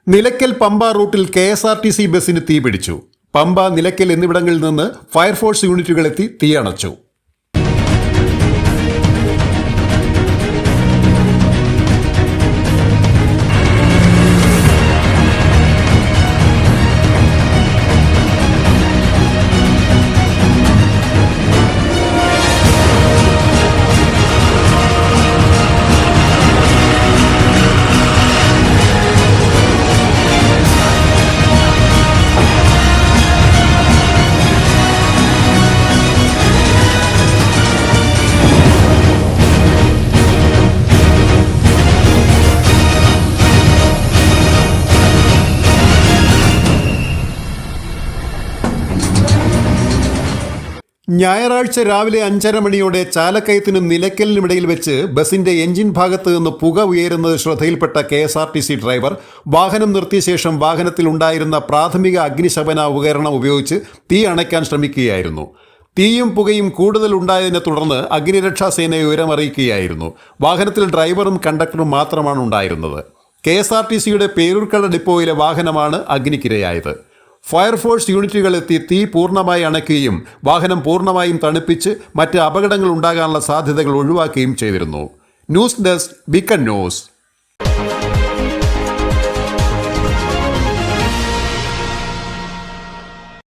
നിലയ്ക്കൽ പമ്പ റൂട്ടിൽ KSRTC ബസ്സിന് തീപിടിച്ചു. പമ്പ, നിലയ്ക്കൽ എന്നിവിടങ്ങളിൽ നിന്ന് ഫയർഫോഴ്സ് യൂണിറ്റുകൾ എത്തി തീയണച്ചു. ഞായറാഴ്ച രാവിലെ 5:30 മണിയോടെ ചാലക്കയത്തിനും നിലയ്ക്കലിനുമിടയിൽ വെച്ച് ബസിന്റെ എഞ്ചിൻ ഭാഗത്ത് നിന്ന് പുക ഉയരുന്നത് ശ്രദ്ധയിൽപ്പെട്ട KSRTC ഡ്രൈവർ വാഹനം നിർത്തിയ ശേഷം വാഹനത്തിൽ ഉണ്ടായിരുന്ന പ്രാഥമിക അഗ്നിശമന ഉപകരണം ഉപയോഗിച്ച് തീ അണയ്ക്കാൻ ശ്രമിക്കുകയായിരുന്നു. തീയും പുകയും കൂടുതൽ ഉണ്ടായതിനെ തുടർന്ന് അഗ്നിരക്ഷാസേനയെ വിവരമറിയിക്കുകയായിരുന്നു. വാഹനത്തിൽ ഡ്രൈവറും കണ്ടക്ടറും മാത്രമാണ് ഉണ്ടായിരുന്നത്. KSRTCയുടെ പേരൂർക്കട ഡിപ്പോയിലെ വാഹനമാണ് അഗ്നിക്കിരയായത്. ഫയർഫോഴ്സ് യൂണിറ്റുകൾ എത്തി തീ പൂർണ്ണമായി അണയ്ക്കുകയും വാഹനം പൂർണ്ണമായും തണുപ്പിച്ച് മറ്റ് അപകടങ്ങൾ ഉണ്ടാകാനുള്ള സാധ്യതകൾ ഒഴിവാക്കുകയും ചെയ്തിരുന്നു. News desk beacon news.